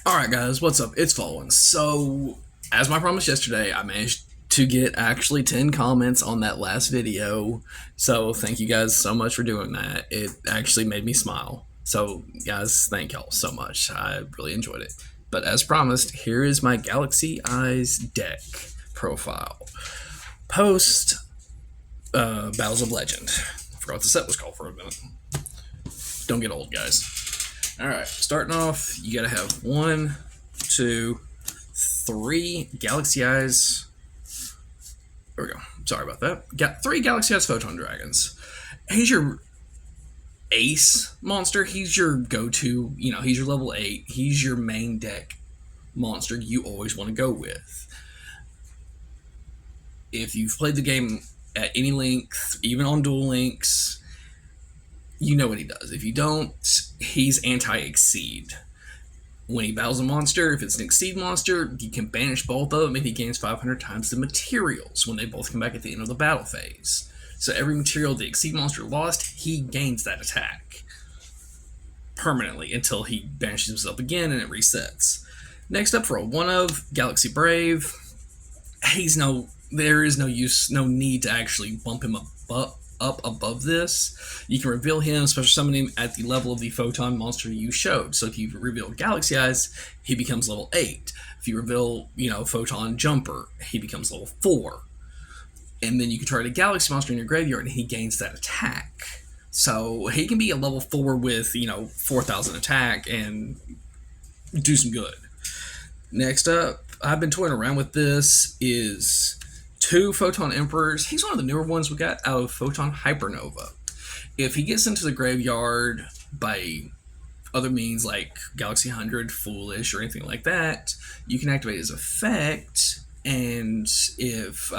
Alright guys, what's up? It's Fallen. So, as my promise yesterday, I managed to get actually 10 comments on that last video. So, thank you guys so much for doing that. It actually made me smile. So, guys, thank y'all so much. I really enjoyed it. But as promised, here is my Galaxy Eyes deck profile. Post Battles of Legend. I forgot what the set was called for a minute. Don't get old, guys. Alright, starting off, you gotta have 1, 2, 3 Galaxy Eyes. There we go. Sorry about that. Got 3 Galaxy Eyes Photon Dragons. He's your ace monster. He's your go-to, he's your level 8. He's your main deck monster you always want to go with. If you've played the game at any length, even on Duel Links, you know what he does. If you don't, he's anti-exceed. When he battles a monster, if it's an exceed monster, you can banish both of them and he gains 500 times the materials when they both come back at the end of the battle phase. So every material the exceed monster lost, he gains that attack permanently until he banishes himself again and it resets. Next up, for a 1-of, Galaxy Brave. There is no need to actually bump him up above this. You can reveal him, special summon him at the level of the photon monster you showed. So if you reveal Galaxy Eyes, he becomes level 8. If you reveal, Photon Jumper, he becomes level 4. And then you can target a Galaxy monster in your graveyard and he gains that attack. So he can be a level 4 with, 4,000 attack and do some good. Next up, I've been toying around with this, is 2 Photon Emperors. He's one of the newer ones we got out of Photon Hypernova. If he gets into the graveyard by other means like Galaxy 100, Foolish, or anything like that, you can activate his effect, and if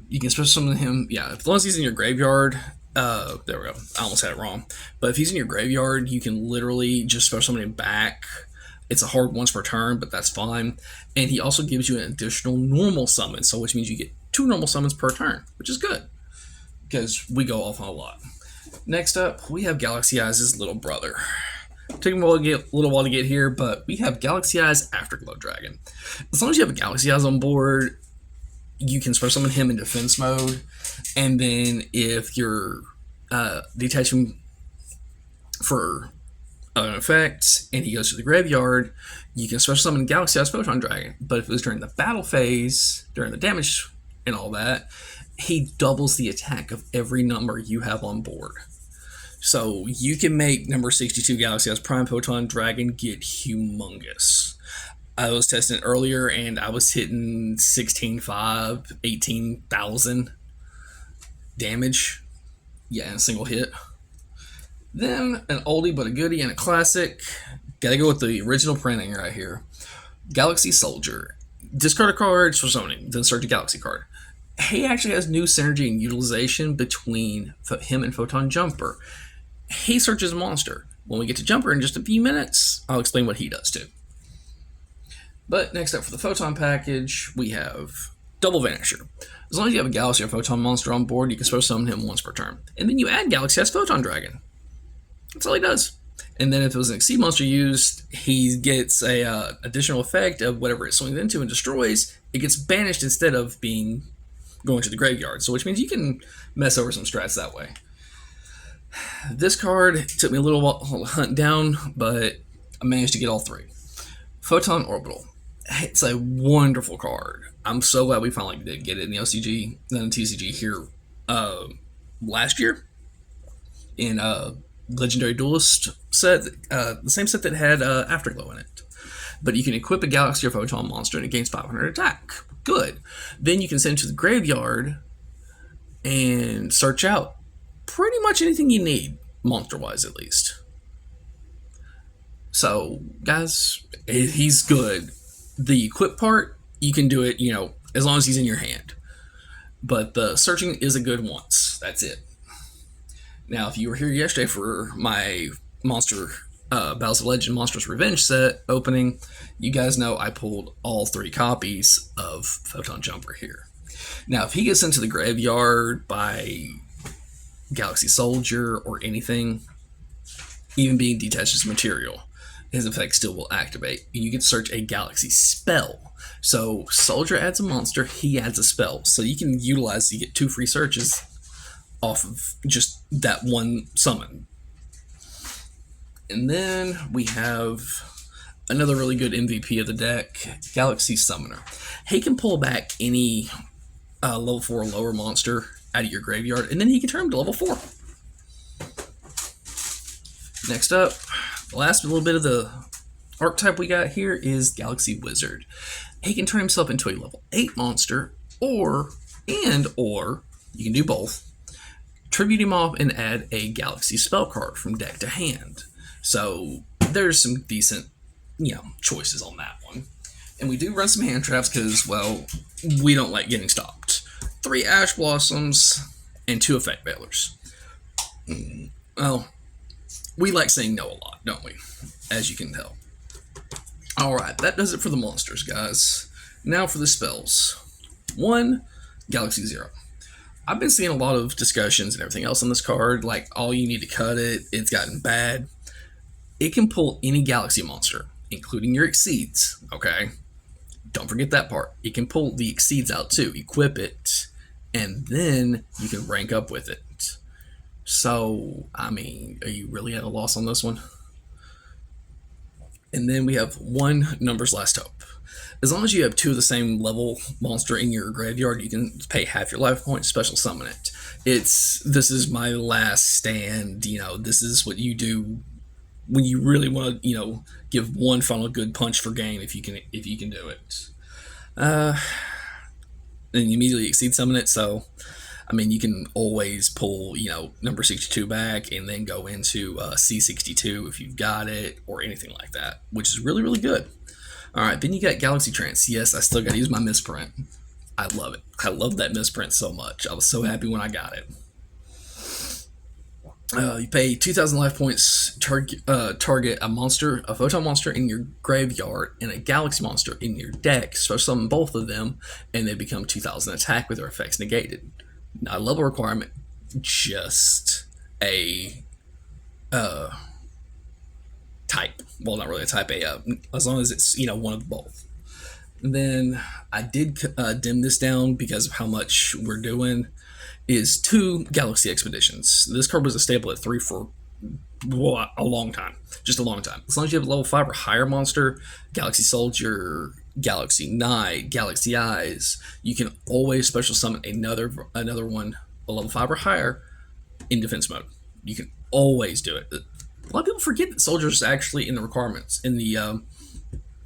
you can special summon him. Yeah, as long as he's in your graveyard. There we go. I almost had it wrong. But if he's in your graveyard, you can literally just special summon him back. It's a hard once per turn, but that's fine. And he also gives you an additional normal summon, so which means you get 2 normal summons per turn, which is good because we go off on a lot. Next up, we have Galaxy Eyes' little brother. Took him a little while to get here, but we have Galaxy Eyes Afterglow Dragon. As long as you have a Galaxy Eyes on board, you can special summon him in defense mode, and then if you're detaching for an effect and he goes to the graveyard, you can special summon Galaxy Eyes Photon Dragon. But if it was during the battle phase, during the damage and all that, he doubles the attack of every number you have on board. So you can make number 62 Galaxy Eyes Prime Photon Dragon get humongous. I was testing it earlier and I was hitting 16.5, 18,000 damage. Yeah, in a single hit. Then an oldie but a goodie and a classic. Gotta go with the original printing right here. Galaxy Soldier. Discard a card for summoning, then search a Galaxy card. He actually has new synergy and utilization between him and Photon Jumper. He searches a monster. When we get to Jumper in just a few minutes, I'll explain what he does too. But next up for the Photon package, we have Double Vanisher. As long as you have a Galaxy or Photon monster on board, you can special summon him once per turn. And then you add Galaxy as Photon Dragon. That's all he does. And then if it was an Exceed monster used, he gets a additional effect of whatever it swings into and destroys. It gets banished instead of going to the graveyard. So which means you can mess over some strats that way. This card took me a little while to hunt down, but I managed to get all 3. Photon Orbital. It's a wonderful card. I'm so glad we finally did get it in the OCG, then the TCG here last year in Legendary Duelist set, the same set that had Afterglow in it. But you can equip a Galaxy or Photon monster and it gains 500 attack. Good. Then you can send it to the graveyard and search out pretty much anything you need, monster-wise at least. So, guys, he's good. The equip part, you can do it, as long as he's in your hand. But the searching is a good once. That's it. Now, if you were here yesterday for my Battles of Legend Monstrous Revenge set opening, you guys know I pulled all 3 copies of Photon Jumper here. Now, if he gets into the graveyard by Galaxy Soldier or anything, even being detached as material. His effect still will activate. And you can search a galaxy spell. So Soldier adds a monster, he adds a spell. So you can utilize to get 2 free searches off of just that one summon. And then we have another really good MVP of the deck, Galaxy Summoner. He can pull back any level 4 or lower monster out of your graveyard, and then he can turn him to level 4. Next up, the last little bit of the archetype we got here is Galaxy Wizard. He can turn himself into a level 8 monster, or you can do both. Tribute him off and add a Galaxy spell card from deck to hand. So there's some decent, choices on that one. And we do run some hand traps because, well, we don't like getting stopped. 3 Ash Blossoms and 2 Effect Veilers. Well, we like saying no a lot, don't we? As you can tell. Alright, that does it for the monsters, guys. Now for the spells. 1, Galaxy Zero. I've been seeing a lot of discussions and everything else on this card, like, oh, you need to cut it, it's gotten bad. It can pull any Galaxy monster, including your Exceeds, okay? Don't forget that part. It can pull the Exceeds out too, equip it, and then you can rank up with it. So, I mean, are you really at a loss on this one? And then we have 1 Number's Last Hope. As long as you have 2 of the same level monster in your graveyard, you can pay half your life points, special summon it. This is my last stand, this is what you do when you really want to, give one final good punch for game if you can do it. Then you immediately exceed summon it, so I mean you can always pull, number 62 back and then go into C62 if you've got it or anything like that, which is really, really good. Alright, then you got Galaxy Trance. Yes, I still gotta use my misprint. I love it. I love that misprint so much. I was so happy when I got it. You pay 2,000 life points, target a photon monster in your graveyard and a galaxy monster in your deck. So summon both of them, and they become 2,000 attack with their effects negated. Not a level requirement, just a type. Well, not really a type. As long as it's one of both. And then I did dim this down because of how much we're doing. Is 2 Galaxy Expeditions. This card was a staple at 3 for a long time. Just a long time. As long as you have a level 5 or higher monster, Galaxy Soldier, Galaxy Knight, Galaxy Eyes, you can always special summon another one, a level 5 or higher, in defense mode. You can always do it. A lot of people forget that Soldier is actually in the requirements, in the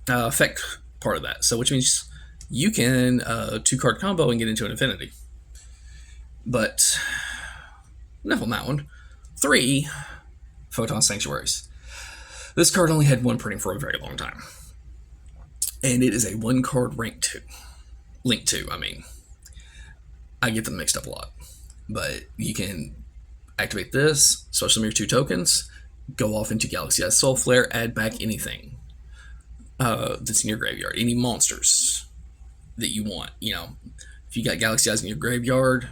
effect part of that. So which means you can 2-card combo and get into an infinity. But enough on that one. 3 Photon Sanctuaries. This card only had 1 printing for a very long time. And it is a 1-card rank 2. Link 2, I mean. I get them mixed up a lot. But you can activate this, special summon your 2 tokens, go off into Galaxy Eyes Soul Flare, add back anything that's in your graveyard. Any monsters that you want. If you got Galaxy Eyes in your graveyard,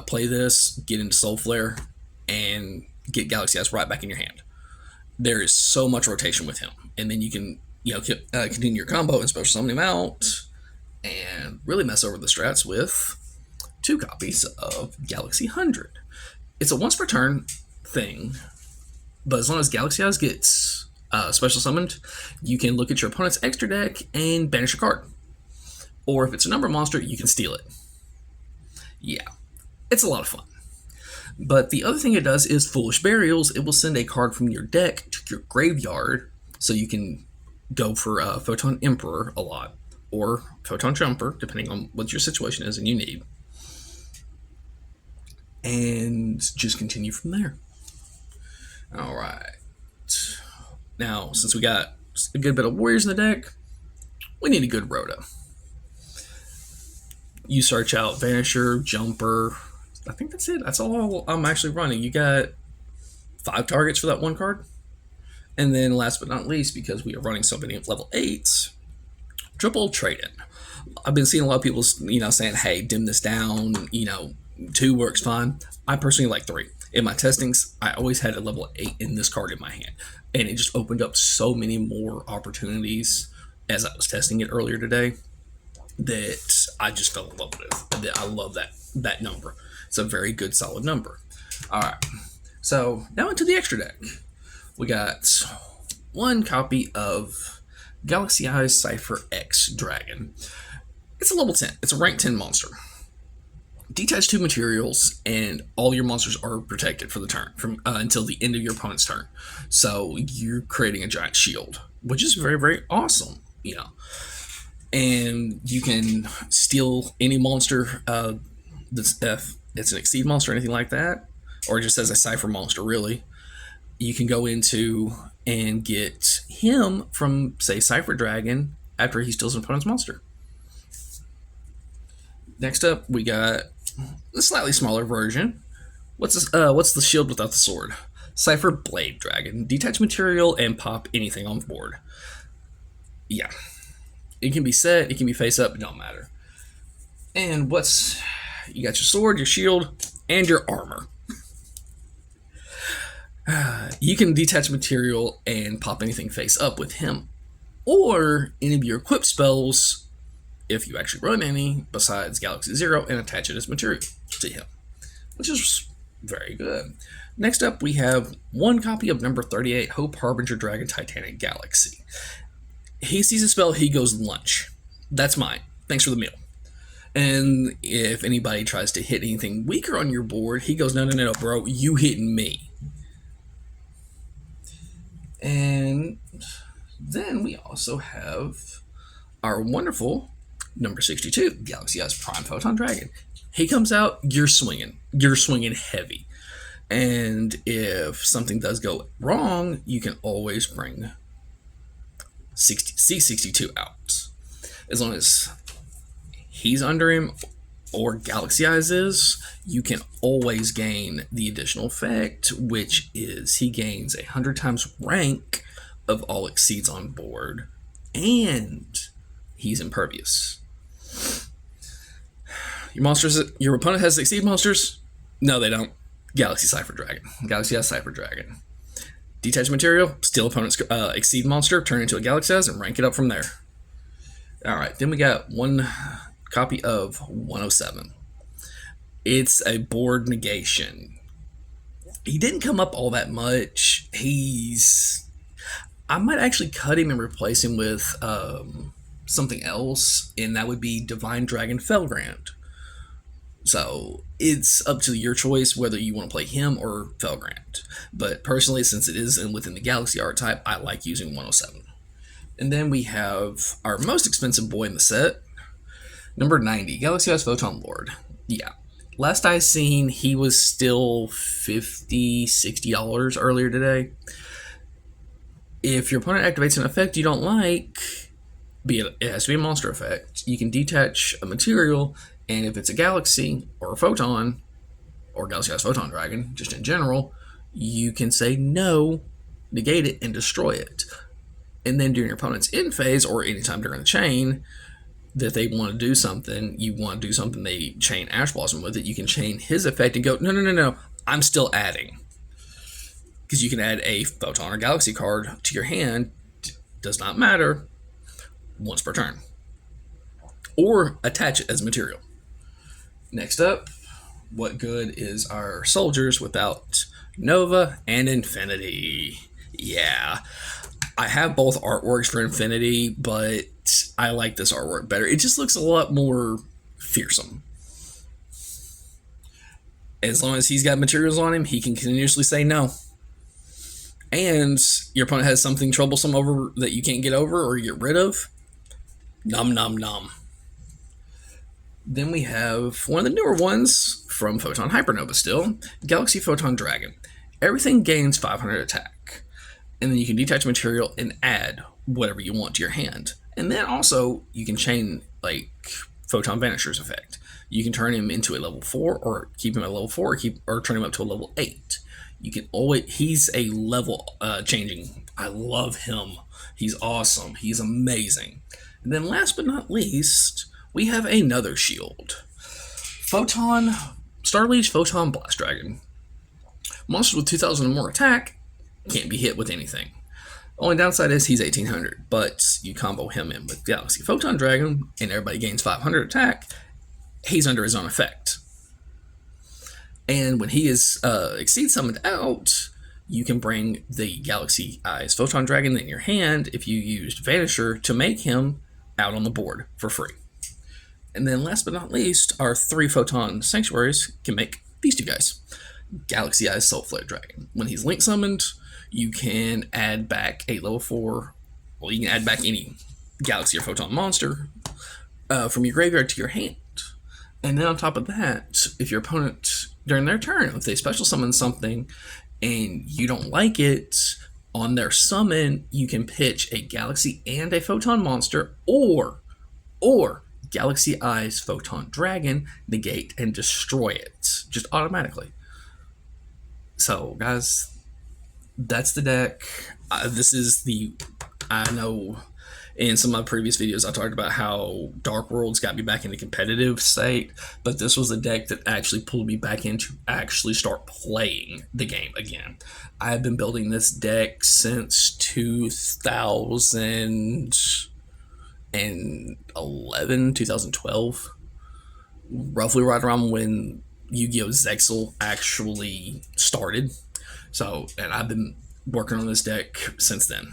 play this, get into Soul Flare, and get Galaxy Eyes right back in your hand. There is so much rotation with him. And then you can continue your combo and special summon him out and really mess over the strats with 2 copies of Galaxy 100. It's a once per turn thing, but as long as Galaxy Eyes gets special summoned, you can look at your opponent's extra deck and banish a card. Or if it's a number monster, you can steal it. Yeah, it's a lot of fun. But the other thing it does is Foolish Burials. It will send a card from your deck to your graveyard, so you can go for Photon Emperor a lot, or Photon Jumper, depending on what your situation is and you need. And just continue from there. Alright. Now, since we got a good bit of Warriors in the deck, we need a good Rhoda. You search out Vanisher, Jumper. I think that's it. That's all I'm actually running. You got 5 targets for that 1 card. And then last but not least, because we are running so many level 8s, triple trade-in. I've been seeing a lot of people, saying, hey, dim this down, 2 works fine. I personally like 3. In my testings, I always had a level 8 in this card in my hand, and it just opened up so many more opportunities as I was testing it earlier today that I just fell in love with it. I love that number. It's a very good, solid number. All right, so now into the extra deck. We got one copy of Galaxy Eyes Cypher X Dragon. It's a level 10. It's a rank 10 monster. Detach 2 materials, and all your monsters are protected for the turn from until the end of your opponent's turn. So you're creating a giant shield, which is very, very awesome. And you can steal any monster that's if it's an Exceed monster or anything like that, or just as a Cypher monster, really. You can go into and get him from, say, Cypher Dragon after he steals an opponent's monster. Next up, we got a slightly smaller version. What's the shield without the sword? Cypher Blade Dragon. Detach material and pop anything on board. Yeah. It can be set, it can be face up, it don't matter. And you got your sword, your shield, and your armor. You can detach material and pop anything face up with him, or any of your equipped spells, if you actually run any besides Galaxy Zero, and attach it as material to him, which is very good. Next up, we have one copy of number 38, Hope Harbinger Dragon Titanic Galaxy. He sees a spell, he goes lunch. That's mine. Thanks for the meal. And if anybody tries to hit anything weaker on your board, he goes, no, bro, you hitting me. And then we also have our wonderful number 62, Galaxy Eyes Prime Photon Dragon. He comes out, you're swinging heavy. And if something does go wrong, you can always bring C62 out. As long as he's under him or Galaxy Eyes is, you can always gain the additional effect, which is he gains 100 times rank of all Exceeds on board, and he's impervious. Your opponent has Exceed monsters? No, they don't. Galaxy Cypher Dragon. Galaxy Eyes Cypher Dragon. Detach material, steal opponent's Exceed monster, turn it into a Galaxy Eyes, and rank it up from there. Alright, then we got one copy of 107. It's a board negation. He didn't come up all that much. I might actually cut him and replace him with something else, and that would be Divine Dragon Felgrand. So it's up to your choice whether you want to play him or Felgrand. But personally, since it is within the Galaxy archetype, I like using 107. And then we have our most expensive boy in the set, number 90, Galaxy Eyes Photon Lord. Yeah. Last I seen, he was still $50, $60 earlier today. If your opponent activates an effect you don't like, it has to be a monster effect, you can detach a material, and if it's a Galaxy or a Photon, or Galaxy Eyes Photon Dragon, just in general, you can say no, negate it, and destroy it. And then during your opponent's end phase, or anytime during the chain, that they want to do something, they chain Ash Blossom with it, you can chain his effect and go, no, I'm still adding. Because you can add a Photon or Galaxy card to your hand, does not matter, once per turn. Or attach it as material. Next up, what good is our soldiers without Nova and Infinity? Yeah, I have both artworks for Infinity, but I like this artwork better. It just looks a lot more fearsome. As long as he's got materials on him, he can continuously say no. And your opponent has something troublesome over that you can't get over or get rid of. Nom nom nom. Then we have one of the newer ones from Photon Hypernova still, Galaxy Photon Dragon. Everything gains 500 attack. And then you can detach material and add whatever you want to your hand. And then also, you can chain, like, Photon Vanisher's effect. You can turn him into a level 4, or keep him at level 4, or turn him up to a level 8. You can he's a level changing. I love him. He's awesome. He's amazing. And then last but not least, we have another shield. Starliege Photon Blast Dragon. Monsters with 2,000 or more attack can't be hit with anything. Only downside is he's 1800, but you combo him in with Galaxy Photon Dragon, and everybody gains 500 attack. He's under his own effect. And when he is Exceed summoned out, you can bring the Galaxy Eyes Photon Dragon in your hand if you used Vanisher to make him out on the board for free. And then last but not least, our 3 Photon Sanctuaries can make these 2 guys. Galaxy Eyes Soul Flare Dragon. When he's link summoned, you can add back a level 4, well, you can add back any Galaxy or Photon monster from your graveyard to your hand. And then on top of that, if your opponent, during their turn, if they special summon something and you don't like it, on their summon, you can pitch a Galaxy and a Photon monster, or Galaxy Eyes Photon Dragon, negate and destroy it, just automatically. So, guys, that's the deck. I know in some of my previous videos I talked about how Dark Worlds got me back into competitive state, but this was the deck that actually pulled me back in to actually start playing the game again. I have been building this deck since 2011, 2012, roughly right around when Yu-Gi-Oh! Zexal actually started. So, and I've been working on this deck since then.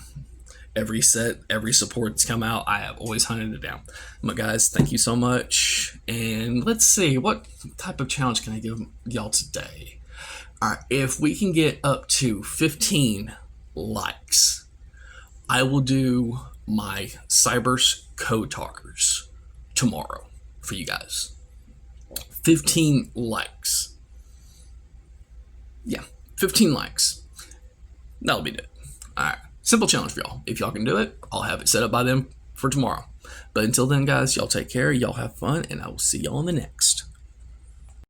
Every set, every support that's come out, I have always hunted it down. But guys, thank you so much. And let's see, what type of challenge can I give y'all today? All right, if we can get up to 15 likes, I will do my Cyberse Code Talkers tomorrow for you guys. 15 likes. Yeah, 15 likes. That'll be it. All right. Simple challenge for y'all. If y'all can do it, I'll have it set up by them for tomorrow. But until then, guys, y'all take care. Y'all have fun, and I will see y'all on the next.